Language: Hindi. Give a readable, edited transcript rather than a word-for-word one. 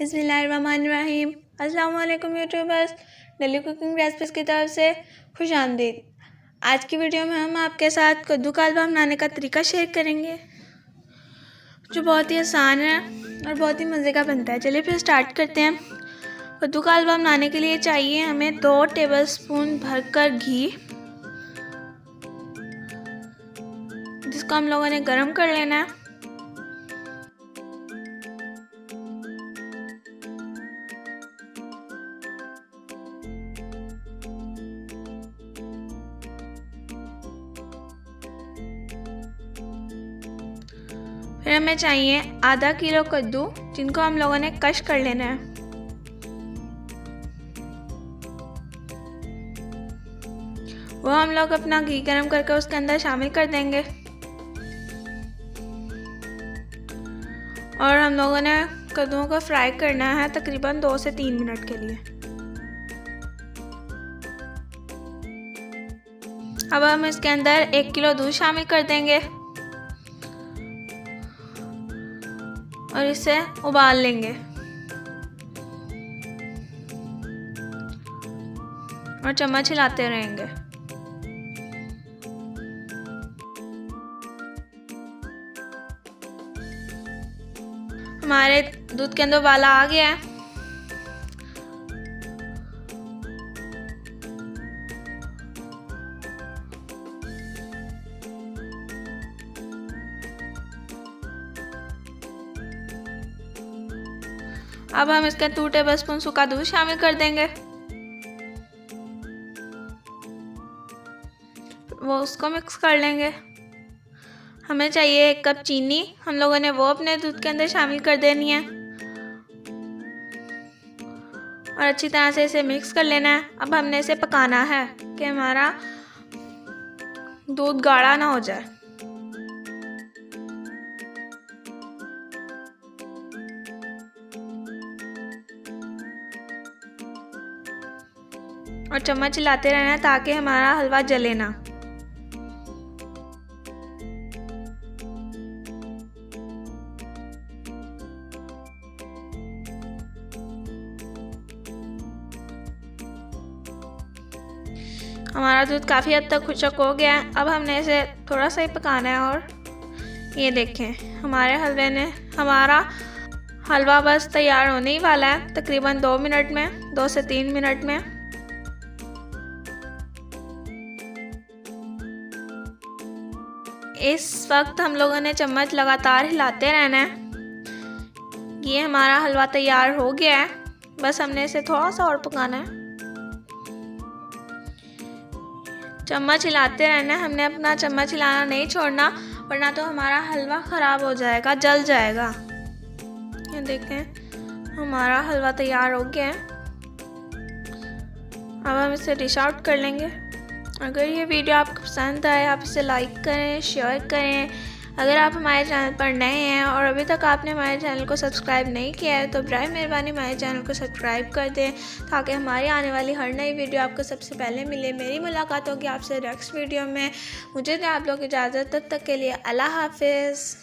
बिस्मिल्लाहिर्रहमानिर्रहीम। अस्सलाम वालेकुम यूट्यूबर्स, डेली कुकिंग रेसिपीज़ की तरफ से खुश आमदीद। आज की वीडियो में हम आपके साथ कद्दू का हलवा बनाने का तरीका शेयर करेंगे, जो बहुत ही आसान है और बहुत ही मज़े का बनता है। चलिए फिर स्टार्ट करते हैं। कद्दू का हलवा बनाने के लिए चाहिए हमें 2 टेबलस्पून भरकर घी, जिसको हम लोगों ने गर्म कर लेना है। फिर हमें चाहिए आधा किलो कद्दू, जिनको हम लोगों ने कश कर लेना है। वो हम लोग अपना घी गरम करके उसके अंदर शामिल कर देंगे और हम लोगों ने कद्दूओं को फ्राई करना है तकरीबन 2 से 3 मिनट के लिए। अब हम इसके अंदर 1 किलो दूध शामिल कर देंगे और इसे उबाल लेंगे और चम्मच हिलाते रहेंगे। हमारे दूध के अंदर उबाला आ गया है। अब हम इसके 2 टेबलस्पून सूखा दूध शामिल कर देंगे। वो उसको मिक्स कर लेंगे। हमें चाहिए 1 कप चीनी, हम लोगों ने वो अपने दूध के अंदर शामिल कर देनी है और अच्छी तरह से इसे मिक्स कर लेना है। अब हमने इसे पकाना है कि हमारा दूध गाढ़ा ना हो जाए। और चम्मच हिलाते रहना है ताकि हमारा हलवा जले ना। हमारा दूध काफ़ी हद तक खुशक हो गया है। अब हमने इसे थोड़ा सा ही पकाना है और ये देखें हमारा हलवा बस तैयार होने ही वाला है, तकरीबन 2 मिनट में, 2 से 3 मिनट में। इस वक्त हम लोगों ने चम्मच लगातार हिलाते रहना है। ये हमारा हलवा तैयार हो गया है, बस हमने इसे थोड़ा सा और पकाना है। चम्मच हिलाते रहना है, हमने अपना चम्मच हिलाना नहीं छोड़ना, वरना तो हमारा हलवा ख़राब हो जाएगा, जल जाएगा। ये देखें हमारा हलवा तैयार हो गया है। अब हम इसे डिश आउट कर लेंगे। अगर ये वीडियो आपको पसंद आए, आप इसे लाइक करें, शेयर करें। अगर आप हमारे चैनल पर नए हैं और अभी तक आपने हमारे चैनल को सब्सक्राइब नहीं किया है, तो बराए मेहरबानी हमारे चैनल को सब्सक्राइब कर दें, ताकि हमारी आने वाली हर नई वीडियो आपको सबसे पहले मिले। मेरी मुलाकात होगी आपसे नेक्स्ट वीडियो में। मुझे दें आप लोग इजाज़त, तब तक के लिए अल्लाह हाफिज़।